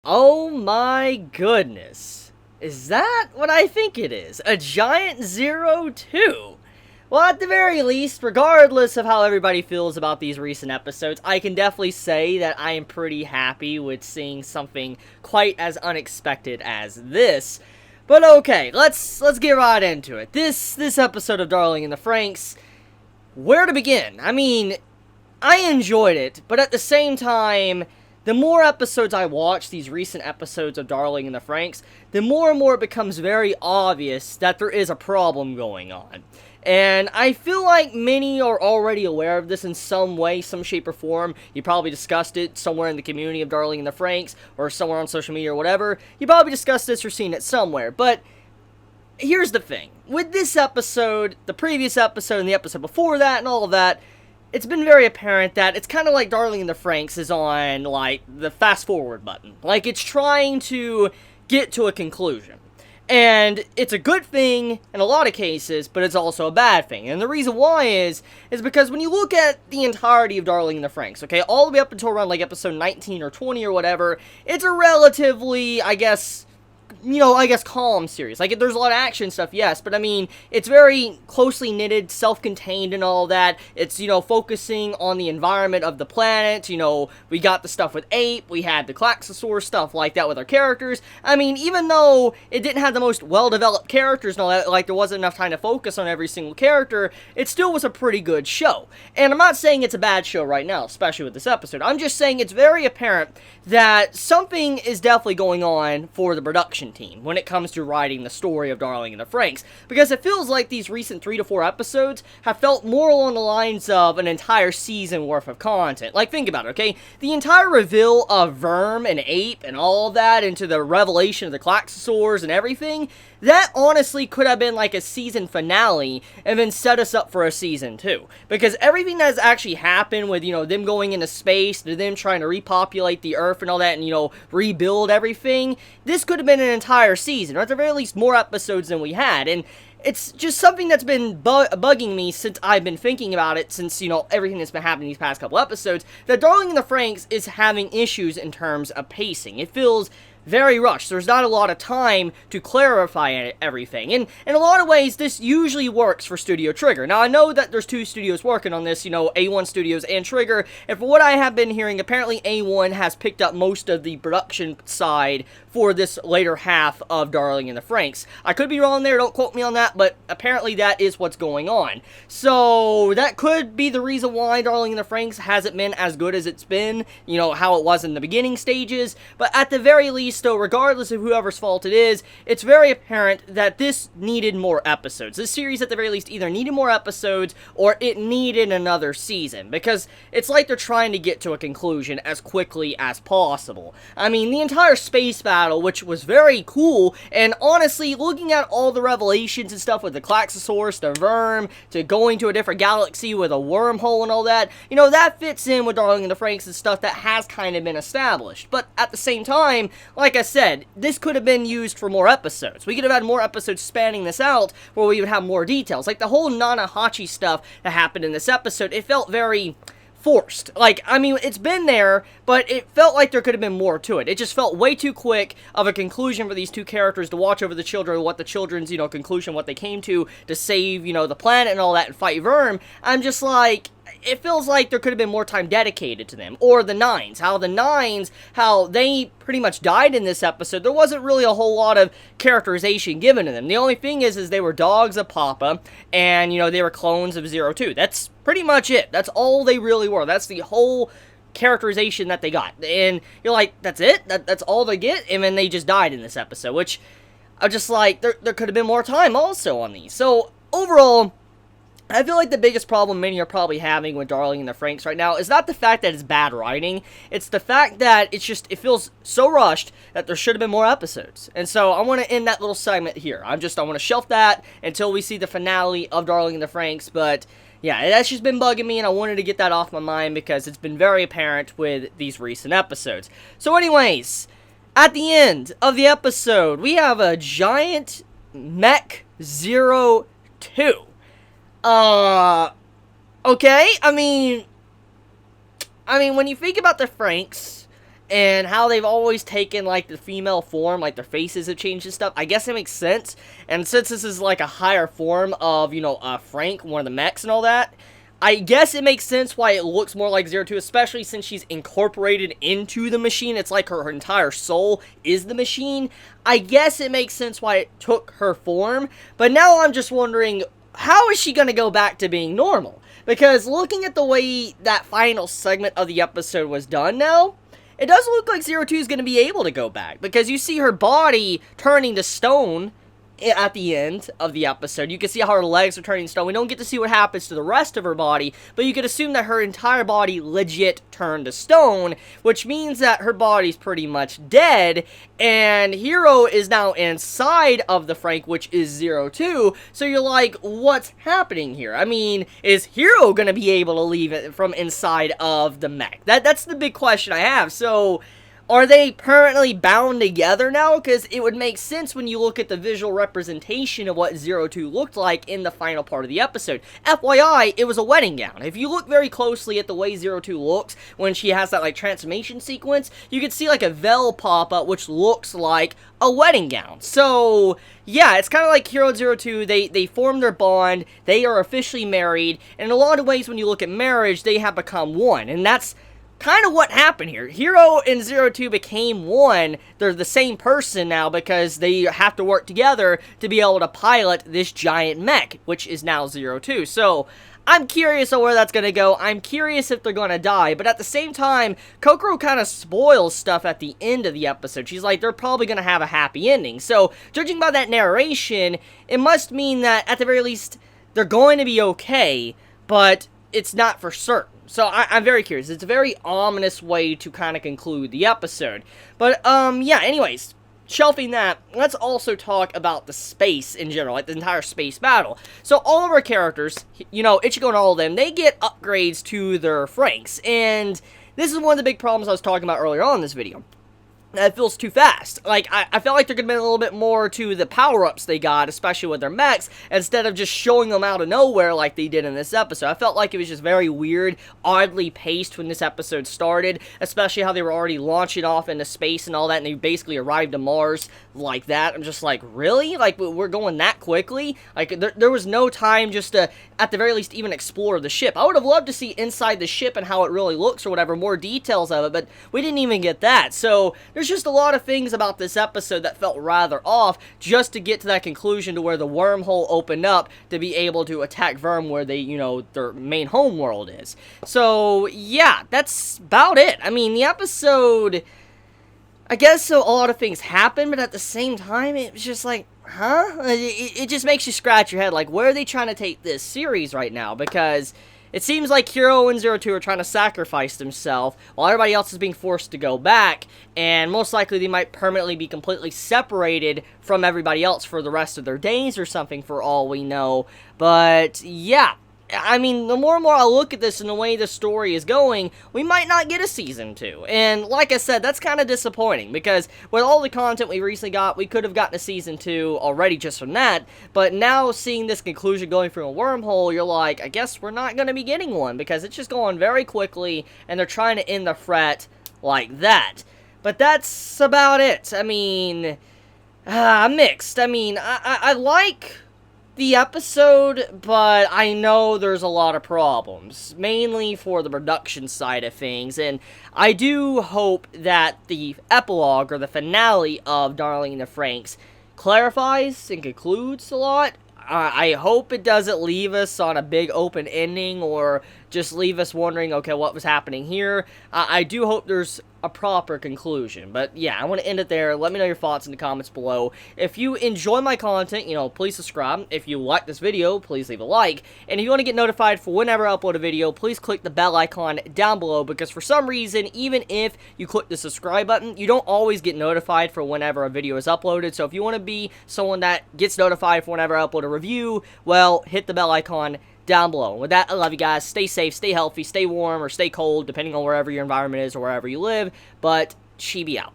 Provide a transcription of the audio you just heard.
Oh my goodness. Is that what I think it is? A giant 02? Well, at the very least, regardless of how everybody feels about these recent episodes, I can definitely say that I am pretty happy with seeing something quite as unexpected as this. But okay, let's get right into it. This episode of Darling in the Franxx, where to begin? I mean, I enjoyed it, but at the same time, the more episodes I watch, these recent episodes of Darling in the Franxx, the more and more it becomes very obvious that there is a problem going on. And I feel like many are already aware of this in some way, some shape or form. You probably discussed it somewhere in the community of Darling in the Franxx, or somewhere on social media or whatever. You probably discussed this or seen it somewhere, but here's the thing. With this episode, the previous episode, and the episode before that, and all of that, it's been very apparent that it's kind of like Darling in the Franxx is on, like, the fast forward button. Like, it's trying to get to a conclusion. And it's a good thing in a lot of cases, but it's also a bad thing. And the reason why is because when you look at the entirety of Darling in the Franxx, okay, all the way up until around, like, episode 19 or 20 or whatever, it's a relatively, I guess, calm series. Like, there's a lot of action stuff, yes, but I mean, it's very closely knitted, self-contained and all that. It's, focusing on the environment of the planet. We got the stuff with Ape, we had the Klaxosaur stuff like that with our characters. I mean, even though it didn't have the most well-developed characters and all that, like, there wasn't enough time to focus on every single character, it still was a pretty good show. And I'm not saying it's a bad show right now, especially with this episode. I'm just saying it's very apparent that something is definitely going on for the production team when it comes to writing the story of Darling in the Franxx, because it feels like these recent 3 to 4 episodes have felt more along the lines of an entire season worth of content. Like, think about it, okay? The entire reveal of Verm and Ape and all that, into the revelation of the Klaxosaurs and everything, that honestly could have been like a season finale and then set us up for a season 2. Because everything that has actually happened with, them going into space, to them trying to repopulate the Earth and all that, and, rebuild everything, this could have been an entire season, or at the very least more episodes than we had. And it's just something that's been bugging me since I've been thinking about it, since, everything that's been happening these past couple episodes, that Darling in the Franxx is having issues in terms of pacing. It feels very rushed. There's not a lot of time to clarify everything. And in a lot of ways, this usually works for Studio Trigger. Now, I know that there's 2 studios working on this, A1 Studios and Trigger, and for what I have been hearing, apparently A1 has picked up most of the production side for this later half of Darling in the Franxx. I could be wrong there, don't quote me on that, but apparently that is what's going on. So, that could be the reason why Darling in the Franxx hasn't been as good as it's been, how it was in the beginning stages, but at the very least, though, regardless of whoever's fault it is, it's very apparent that this needed more episodes. This series, at the very least, either needed more episodes, or it needed another season, because it's like they're trying to get to a conclusion as quickly as possible. I mean, the entire space battle, which was very cool, and honestly, looking at all the revelations and stuff with the Klaxosaurus, the Verm, to going to a different galaxy with a wormhole and all that, that fits in with Darling in the Franxx and stuff that has kind of been established. But at the same time, like I said, this could have been used for more episodes. We could have had more episodes spanning this out where we would have more details. Like the whole Nanahachi stuff that happened in this episode, it felt very forced. Like, I mean, it's been there, but it felt like there could have been more to it. It just felt way too quick of a conclusion for these 2 characters to watch over the children, what the children's, conclusion, what they came to save, the planet and all that and fight Verm. I'm just like, it feels like there could have been more time dedicated to them. Or the Nines, how they pretty much died in this episode. There wasn't really a whole lot of characterization given to them. The only thing is they were dogs of Papa, and, they were clones of 02. That's pretty much it. That's all they really were. That's the whole characterization that they got. And you're like, that's it? That's all they get? And then they just died in this episode, which I'm just like, there could have been more time also on these. So, overall, I feel like the biggest problem many are probably having with Darling in the Franxx right now is not the fact that it's bad writing, it's the fact that it feels so rushed that there should have been more episodes. And so I want to end that little segment here. I want to shelf that until we see the finale of Darling in the Franxx, but yeah, that's just been bugging me, and I wanted to get that off my mind because it's been very apparent with these recent episodes. So anyways, at the end of the episode, we have a giant mech 02. Okay, I mean, I mean, when you think about the FranXX and how they've always taken, like, the female form, like, their faces have changed and stuff, I guess it makes sense. And since this is, like, a higher form of, you know, Frank, one of the mechs and all that, I guess it makes sense why it looks more like Zero Two, especially since she's incorporated into the machine. It's like her entire soul is the machine. I guess it makes sense why it took her form, but now I'm just wondering, how is she going to go back to being normal? Because looking at the way that final segment of the episode was done now, it doesn't look like Zero Two is going to be able to go back, because you see her body turning to stone at the end of the episode. You can see how her legs are turning stone. We don't get to see what happens to the rest of her body, but you can assume that her entire body legit turned to stone, which means that her body's pretty much dead, and Hero is now inside of the Frank, which is Zero Two, so you're like, what's happening here? I mean, is Hero gonna be able to leave it from inside of the mech? That's the big question I have. So are they permanently bound together now? Because it would make sense when you look at the visual representation of what Zero Two looked like in the final part of the episode. FYI, it was a wedding gown. If you look very closely at the way Zero Two looks when she has that, like, transformation sequence, you can see, like, a veil pop up, which looks like a wedding gown. So yeah, it's kind of like Hero and Zero Two, they formed their bond, they are officially married, and in a lot of ways when you look at marriage, they have become one, and that's kind of what happened here. Hero and Zero Two became one. They're the same person now because they have to work together to be able to pilot this giant mech, which is now Zero Two. So I'm curious on where that's going to go. I'm curious if they're going to die, but at the same time, Kokoro kind of spoils stuff at the end of the episode. She's like, they're probably going to have a happy ending. So judging by that narration, it must mean that at the very least, they're going to be okay, but it's not for certain. So I'm very curious. It's a very ominous way to kind of conclude the episode. But, yeah, anyways, shelving that, let's also talk about the space in general, like the entire space battle. So all of our characters, you know, Ichigo and all of them, they get upgrades to their FranXX. And this is one of the big problems I was talking about earlier on in this video. It feels too fast. Like, I felt like there could have been a little bit more to the power-ups they got, especially with their mechs, instead of just showing them out of nowhere like they did in this episode. I felt like it was just very weird, oddly paced when this episode started, especially how they were already launching off into space and all that, and they basically arrived to Mars like that. I'm just like, really? Like, we're going that quickly? Like, there was no time just to, at the very least, even explore the ship. I would have loved to see inside the ship and how it really looks or whatever, more details of it, but we didn't even get that. So there's just a lot of things about this episode that felt rather off just to get to that conclusion to where the wormhole opened up to be able to attack Verm where they, you know, their main home world is. So yeah, that's about it. I mean, the episode, I guess so a lot of things happen, but at the same time, it was just like, huh? It just makes you scratch your head, like, where are they trying to take this series right now? Because it seems like Hero and Zero Two are trying to sacrifice themselves, while everybody else is being forced to go back, and most likely they might permanently be completely separated from everybody else for the rest of their days or something, for all we know. But yeah, I mean, the more and more I look at this and the way the story is going, we might not get a Season 2. And like I said, that's kind of disappointing, because with all the content we recently got, we could have gotten a Season 2 already just from that. But now seeing this conclusion going through a wormhole, you're like, I guess we're not going to be getting one, because it's just going very quickly, and they're trying to end the fret like that. But that's about it. I mean, I'm mixed. I mean, I like the episode, but I know there's a lot of problems, mainly for the production side of things, and I do hope that the epilogue, or the finale of Darling in the FranXX, clarifies and concludes a lot. I hope it doesn't leave us on a big open ending, or just leave us wondering, okay, what was happening here. I do hope there's a proper conclusion. But yeah, I want to end it there. Let me know your thoughts in the comments below. If you enjoy my content, you know, please subscribe. If you like this video, please leave a like. And if you want to get notified for whenever I upload a video, please click the bell icon down below, because for some reason, even if you click the subscribe button, you don't always get notified for whenever a video is uploaded. So if you want to be someone that gets notified for whenever I upload a review, well, hit the bell icon down below. With that, I love you guys. Stay safe, stay healthy, stay warm, or stay cold, depending on wherever your environment is or wherever you live. But Chibi out.